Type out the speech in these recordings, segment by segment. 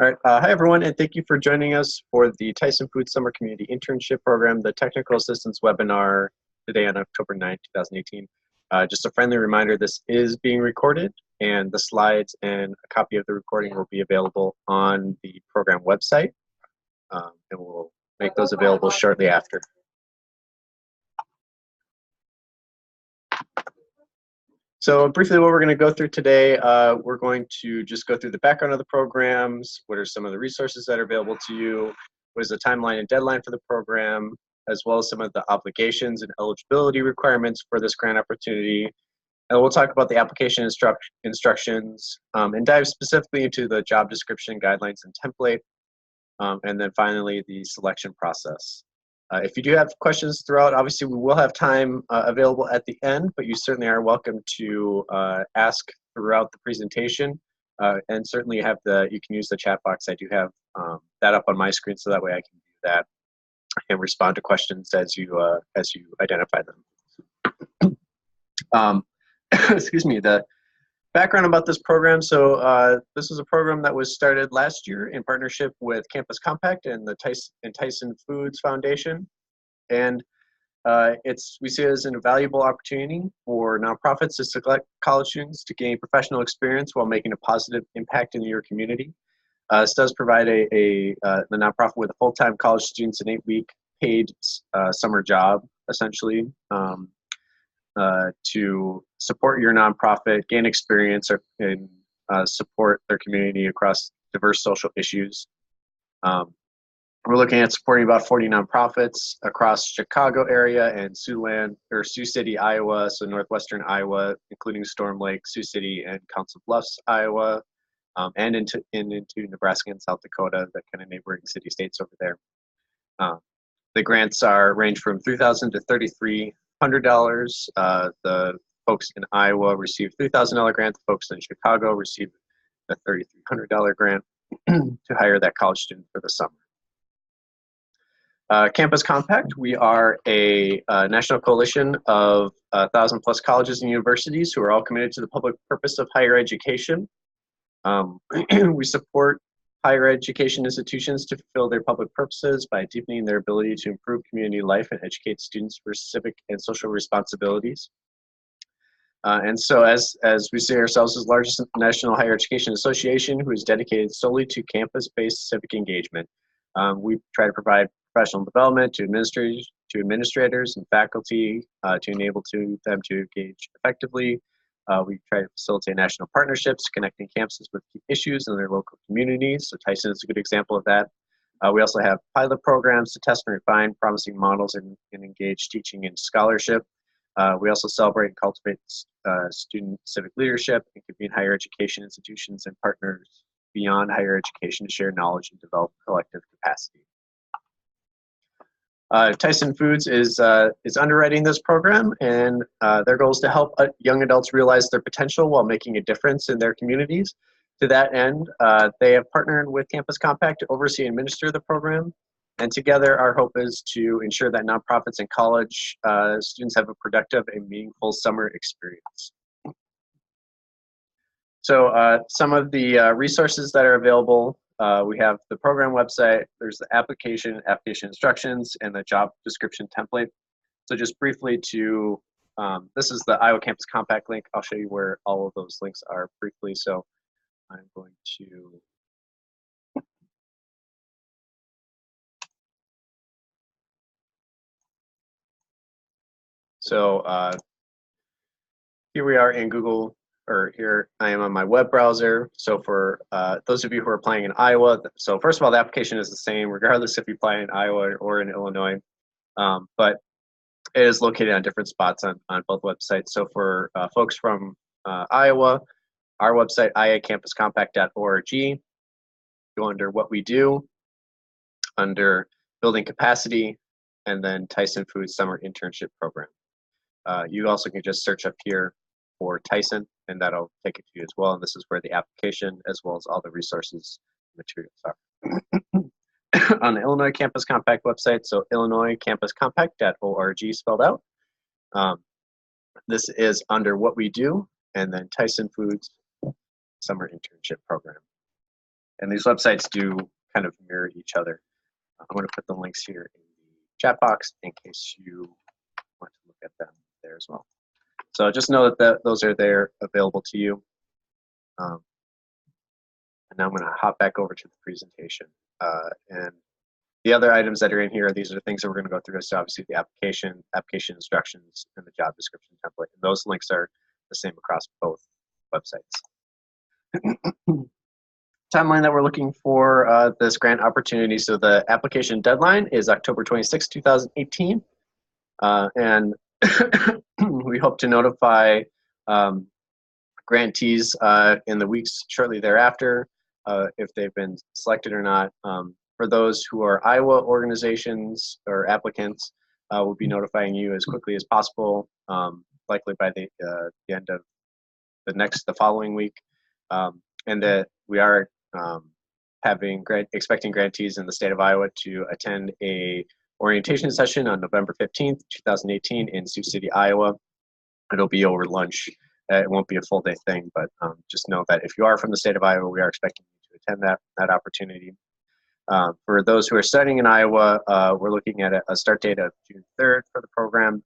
All right. Hi, everyone, and thank you for joining us for the Tyson Foods Summer Community Internship Program, the Technical Assistance Webinar today on October 9th, 2018. Just a friendly reminder, this is being recorded, and the slides and a copy of the recording will be available on the program website, and we'll make those available shortly after. So briefly, what we're going to go through today, we're going to just go through the background of the programs, what are some of the resources that are available to you, what is the timeline and deadline for the program, as well as some of the obligations and eligibility requirements for this grant opportunity. And we'll talk about the application instructions and dive specifically into the job description, guidelines, and template, and then finally the selection process. If you do have questions throughout, obviously we will have time available at the end, but you certainly are welcome to ask throughout the presentation. And certainly you can use the chat box. I do have that up on my screen, so that way I can do that and respond to questions as you identify them. Excuse me. The background about this program. So this is a program that was started last year in partnership with Campus Compact and the Tyson Foods Foundation. And we see it as an invaluable opportunity for nonprofits to select college students to gain professional experience while making a positive impact in your community. This does provide the nonprofit with a full-time college students an 8-week paid summer job, essentially, to support your nonprofit, gain experience, and support their community across diverse social issues. We're looking at supporting about 40 nonprofits across Chicago area and Sioux City, Iowa, so northwestern Iowa, including Storm Lake, Sioux City, and Council Bluffs, Iowa, and into Nebraska and South Dakota, the kind of neighboring city-states over there. The grants range from $3,000 to $3,300. The folks in Iowa receive $3,000 grant. The folks in Chicago receive a $3,300 grant to hire that college student for the summer. Campus Compact, we are a national coalition of 1,000+ colleges and universities who are all committed to the public purpose of higher education. We support higher education institutions to fulfill their public purposes by deepening their ability to improve community life and educate students for civic and social responsibilities. And so as we see ourselves as the largest national higher education association who is dedicated solely to campus-based civic engagement, we try to provide professional development to administrators and faculty to enable them to engage effectively. We try to facilitate national partnerships, connecting campuses with key issues in their local communities. So Tyson is a good example of that. We also have pilot programs to test and refine promising models and engage teaching and scholarship. We also celebrate and cultivate student civic leadership and convene higher education institutions and partners beyond higher education to share knowledge and develop collective capacity. Tyson Foods is underwriting this program, and their goal is to help young adults realize their potential while making a difference in their communities. To that end, they have partnered with Campus Compact to oversee and administer the program, and together our hope is to ensure that nonprofits and college students have a productive and meaningful summer experience. So some of the resources that are available, we have the program website, there's the application instructions, and the job description template. So just briefly this is the Iowa Campus Compact link. I'll show you where all of those links are briefly. So I'm going to here we are in Google, or here I am on my web browser. So for those of you who are applying in Iowa, so first of all, the application is the same regardless if you apply in Iowa or in Illinois, but it is located on different spots on both websites. So for folks from Iowa, our website, iacampuscompact.org, go under what we do, under building capacity, and then Tyson Foods Summer Internship Program. You also can just search up here for Tyson, and that'll take it to you as well. And this is where the application, as well as all the resources and materials are. On the Illinois Campus Compact website, so illinoiscampuscompact.org spelled out. This is under what we do, and then Tyson Foods Summer Internship Program. And these websites do kind of mirror each other. I'm going to put the links here in the chat box in case you want to look at them there as well. So just know that those are there available to you. And now I'm going to hop back over to the presentation. And the other items that are in here, these are the things that we're going to go through. So obviously the application instructions, and the job description template. And those links are the same across both websites. Timeline that we're looking for this grant opportunity. So the application deadline is October 26, 2018. And we hope to notify grantees in the weeks shortly thereafter if they've been selected or not. For those who are Iowa organizations or applicants, we'll be notifying you as quickly as possible, likely by the end of the following week. And that we are expecting grantees in the state of Iowa to attend a orientation session on November 15th, 2018 in Sioux City, Iowa. It'll be over lunch. It won't be a full day thing, but just know that if you are from the state of Iowa, we are expecting you to attend that opportunity. For those who are studying in Iowa, we're looking at a start date of June 3rd for the program,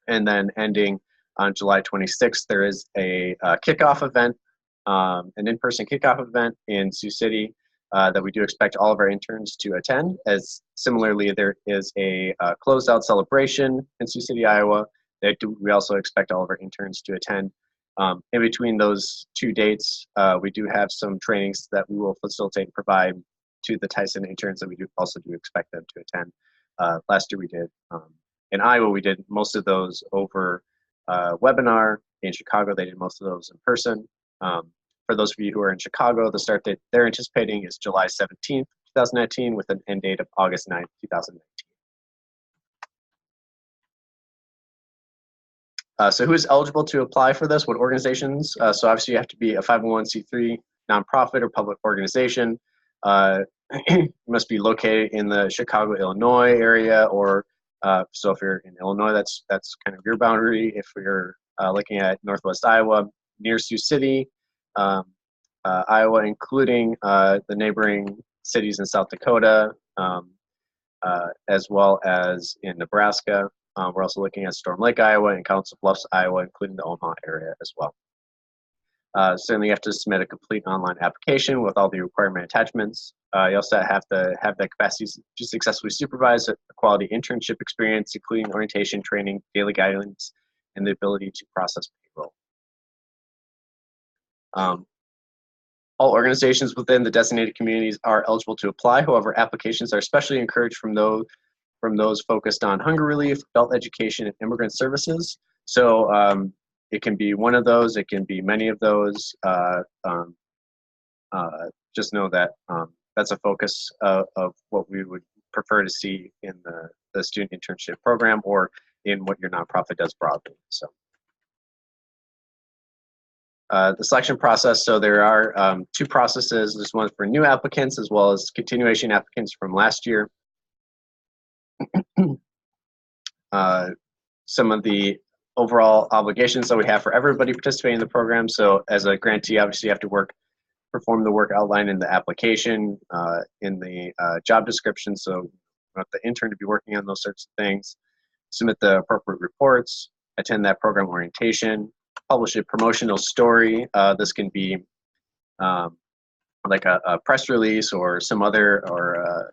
and then ending on July 26th. There is a kickoff event, an in-person kickoff event in Sioux City that we do expect all of our interns to attend. As similarly, there is a closed-out celebration in Sioux City, Iowa. We also expect all of our interns to attend. In between those two dates, we do have some trainings that we will facilitate and provide to the Tyson interns that we also do expect them to attend. Last year we did. In Iowa, we did most of those over webinar. In Chicago, they did most of those in person. For those of you who are in Chicago, the start date they're anticipating is July 17th, 2019, with an end date of August 9th, 2019. So who is eligible to apply for this? What organizations? So obviously you have to be a 501c3 nonprofit or public organization. You must be located in the Chicago, Illinois area, or so if you're in Illinois, that's kind of your boundary. If you're looking at Northwest Iowa, near Sioux City, Iowa, including the neighboring cities in South Dakota, as well as in Nebraska. We're also looking at Storm Lake, Iowa, and Council Bluffs, Iowa, including the Omaha area as well. Certainly, you have to submit a complete online application with all the requirement attachments. You also have to have the capacity to successfully supervise a quality internship experience, including orientation, training, daily guidance, and the ability to process payroll. All organizations within the designated communities are eligible to apply. However, applications are especially encouraged from those focused on hunger relief, adult education, and immigrant services. So it can be one of those, it can be many of those. Just know that that's a focus of what we would prefer to see in the student internship program or in what your nonprofit does broadly. So the selection process, so there are two processes. There's one for new applicants as well as continuation applicants from last year. Some of the overall obligations that we have for everybody participating in the program. So as a grantee, obviously you have to perform the work outlined in the application, in the job description. So you want the intern to be working on those sorts of things, submit the appropriate reports, attend that program orientation, publish a promotional story. This can be like a press release or some other, or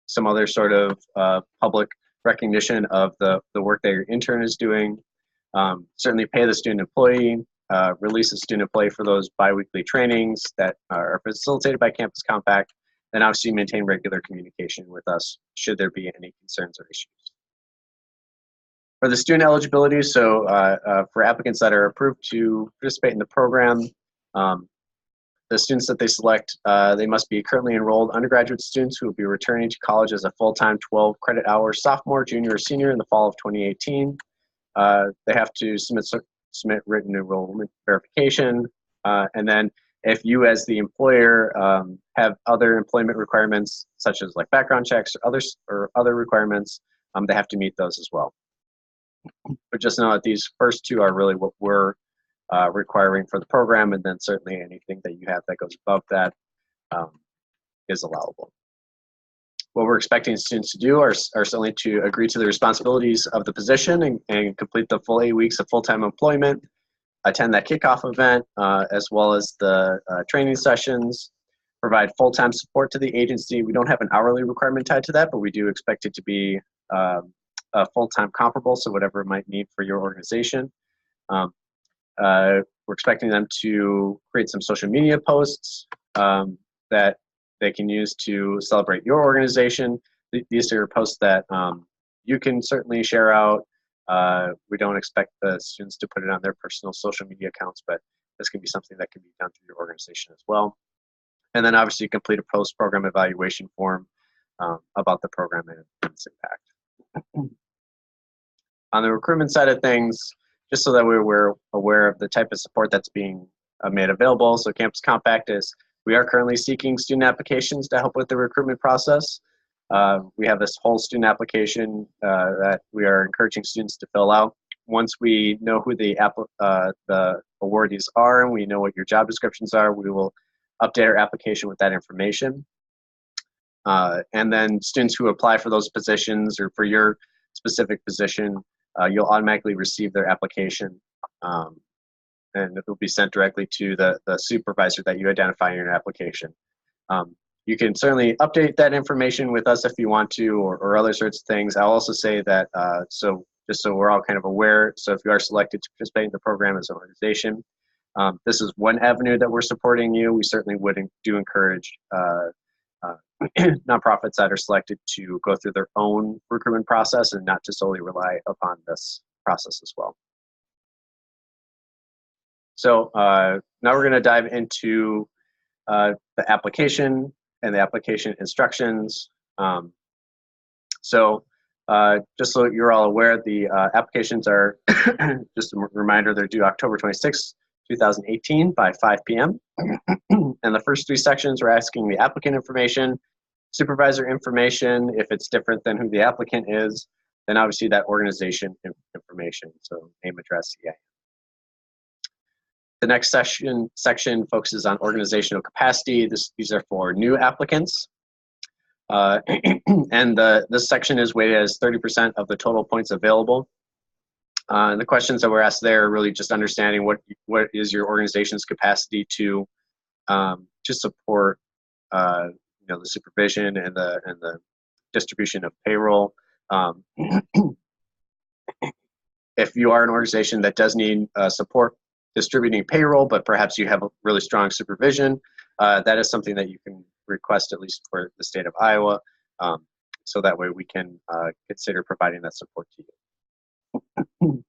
some other sort of public recognition of the work that your intern is doing. Certainly pay the student employee, release the student employee for those biweekly trainings that are facilitated by Campus Compact, and obviously maintain regular communication with us should there be any concerns or issues. For the student eligibility, so for applicants that are approved to participate in the program, the students that they select, they must be currently enrolled undergraduate students who will be returning to college as a full-time 12 credit hour sophomore, junior, or senior in the fall of 2018. They have to submit written enrollment verification. And then if you as the employer have other employment requirements, such as like background checks or other requirements, they have to meet those as well. But just know that these first two are really what we're requiring for the program, and then certainly anything that you have that goes above that. is allowable. What we're expecting students to do are certainly to agree to the responsibilities of the position and complete the full 8 weeks of full-time employment, attend that kickoff event, as well as the training sessions, provide full-time support to the agency. We don't have an hourly requirement tied to that, but we do expect it to be a full-time comparable, so whatever it might need for your organization. We're expecting them to create some social media posts that they can use to celebrate your organization. These are posts that you can certainly share out. We don't expect the students to put it on their personal social media accounts, but this can be something that can be done through your organization as well. And then obviously complete a post-program evaluation form about the program and its impact. On the recruitment side of things, just so that we're aware of the type of support that's being made available. So Campus Compact we are currently seeking student applications to help with the recruitment process. We have this whole student application that we are encouraging students to fill out. Once we know who the awardees are and we know what your job descriptions are, we will update our application with that information. And then students who apply for those positions or for your specific position, you'll automatically receive their application, and it will be sent directly to the supervisor that you identify in your application. You can certainly update that information with us if you want to, or other sorts of things. I'll also say that, just so we're all kind of aware, so if you are selected to participate in the program as an organization, this is one avenue that we're supporting you. We certainly do encourage nonprofits that are selected to go through their own recruitment process and not to solely rely upon this process as well. So now we're going to dive into the application and the application instructions. Just so you're all aware, the applications are, just a reminder, they're due October 26, 2018 by 5 p.m. And the first 3 sections are asking the applicant information, supervisor information, if it's different than who the applicant is, then obviously that organization information, so name, address, EIN. The next section focuses on organizational capacity. These are for new applicants. And this section is weighted as 30% of the total points available. And the questions that were asked there are really just understanding what is your organization's capacity to support the supervision and the distribution of payroll. If you are an organization that does need support distributing payroll, but perhaps you have a really strong supervision, that is something that you can request, at least for the state of Iowa, so that way we can consider providing that support to you.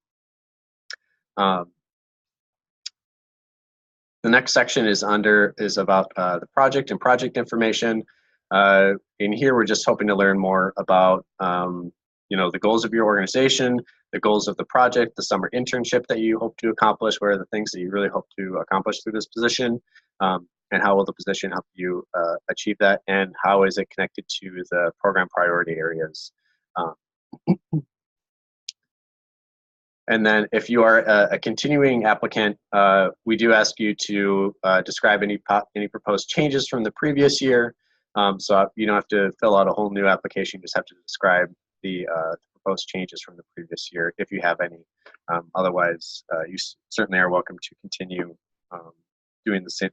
The next section is about the project and project information. In here, we're just hoping to learn more about the goals of your organization, the goals of the project, the summer internship that you hope to accomplish, what are the things that you really hope to accomplish through this position, and how will the position help you achieve that, and how is it connected to the program priority areas. And then if you are a continuing applicant, we do ask you to describe any proposed changes from the previous year. So you don't have to fill out a whole new application, you just have to describe the proposed changes from the previous year if you have any. Otherwise, you certainly are welcome to continue doing the same,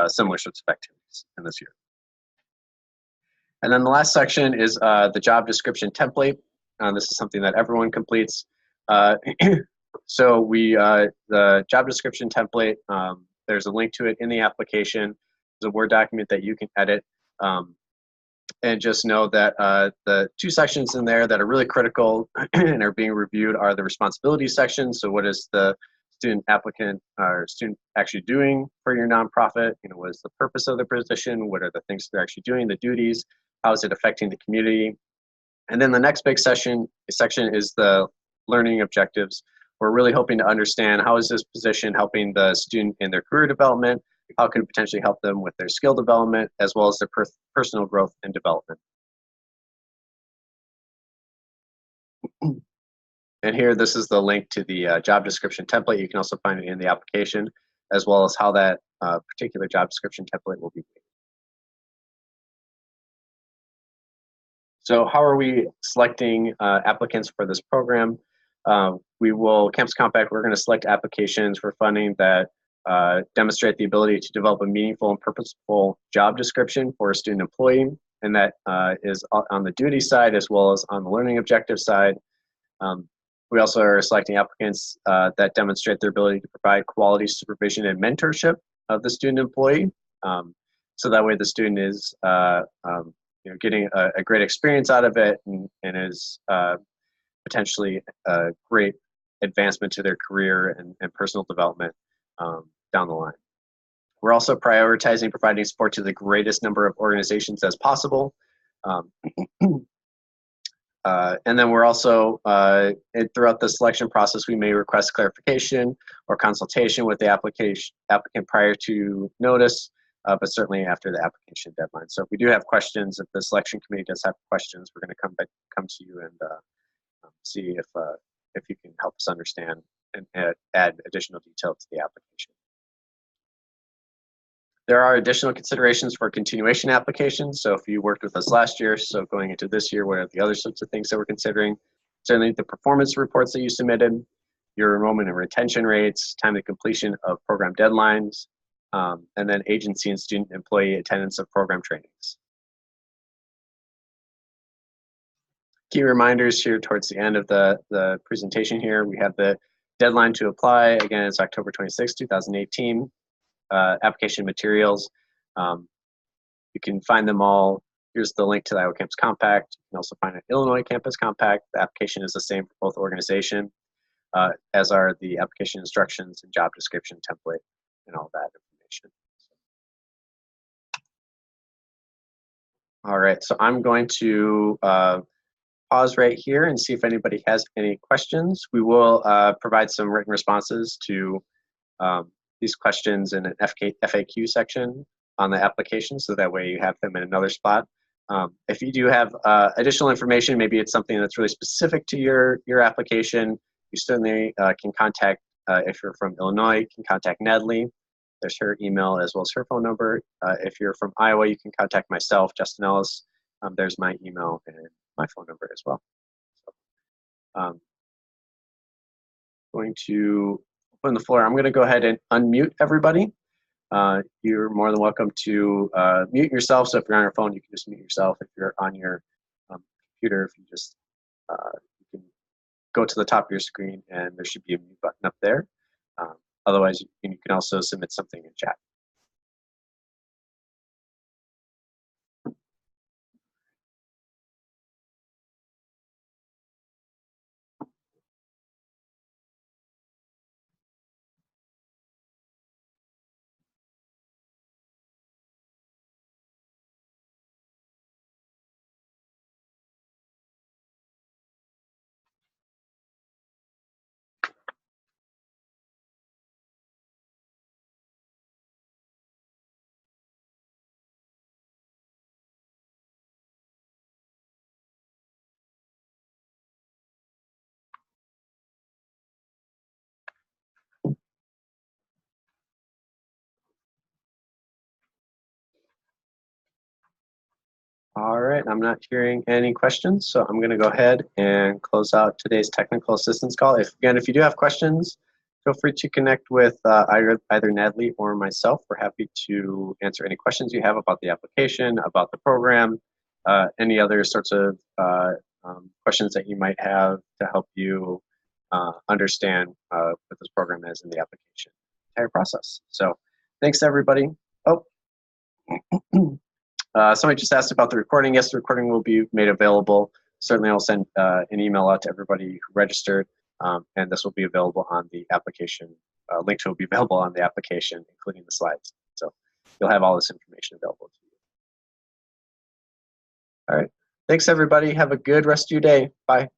similar sorts of activities in this year. And then the last section is the job description template. This is something that everyone completes. So the job description template, there's a link to it in the application. There's a Word document that you can edit. And just know that the 2 sections in there that are really critical and are being reviewed are the responsibility section. So what is the student applicant or student actually doing for your nonprofit? What is the purpose of the position? What are the things they're actually doing, the duties? How is it affecting the community? And then the next big section is the learning objectives. We're really hoping to understand how is this position helping the student in their career development, how can it potentially help them with their skill development, as well as their personal growth and development. And here, this is the link to the job description template. You can also find it in the application, as well as how that particular job description template will be made. So how are we selecting applicants for this program? Campus Compact, we're going to select applications for funding that demonstrate the ability to develop a meaningful and purposeful job description for a student employee, and that is on the duty side as well as on the learning objective side. We also are selecting applicants that demonstrate their ability to provide quality supervision and mentorship of the student employee. So that way the student is getting a great experience out of it and is potentially a great advancement to their career and personal development down the line. We're also prioritizing providing support to the greatest number of organizations as possible. And then we're also, throughout the selection process, we may request clarification or consultation with the applicant prior to notice, but certainly after the application deadline. So if we do have questions, if the selection committee does have questions, we're going to come to you and see if you can help us understand and add additional detail to the application. There are additional considerations for continuation applications. So if you worked with us last year, so going into this year, what are the other sorts of things that we're considering? Certainly the performance reports that you submitted, your enrollment and retention rates, time to completion of program deadlines, and then agency and student employee attendance of program trainings. Key reminders here towards the end of the presentation here. We have the deadline to apply. Again, it's October 26, 2018. Application materials. You can find them all. Here's the link to the Iowa Campus Compact. You can also find an Illinois Campus Compact. The application is the same for both organizations, as are the application instructions and job description template and all that information. All right, so I'm going to pause right here and see if anybody has any questions. We will provide some written responses to these questions in an FAQ section on the application, so that way you have them in another spot. If you do have additional information, maybe it's something that's really specific to your application, you certainly can contact, if you're from Illinois, you can contact Natalie. There's her email as well as her phone number. If you're from Iowa, you can contact myself, Justin Ellis. There's my email and my phone number as well. So, going to open the floor. I'm going to go ahead and unmute everybody. You're more than welcome to mute yourself. So if you're on your phone, you can just mute yourself. If you're on your computer, if you just you can go to the top of your screen and there should be a mute button up there. Otherwise, you can also submit something in chat. All right, I'm not hearing any questions, so I'm going to go ahead and close out today's technical assistance call. If you do have questions, feel free to connect with either Natalie or myself. We're happy to answer any questions you have about the application, about the program, any other sorts of questions that you might have to help you understand what this program is in the application entire process. So thanks, everybody. Oh. Somebody just asked about the recording. Yes, the recording will be made available. Certainly, I'll send an email out to everybody who registered, and this will be available on the application. Links will be available on the application, including the slides. So you'll have all this information available to you. All right. Thanks, everybody. Have a good rest of your day. Bye.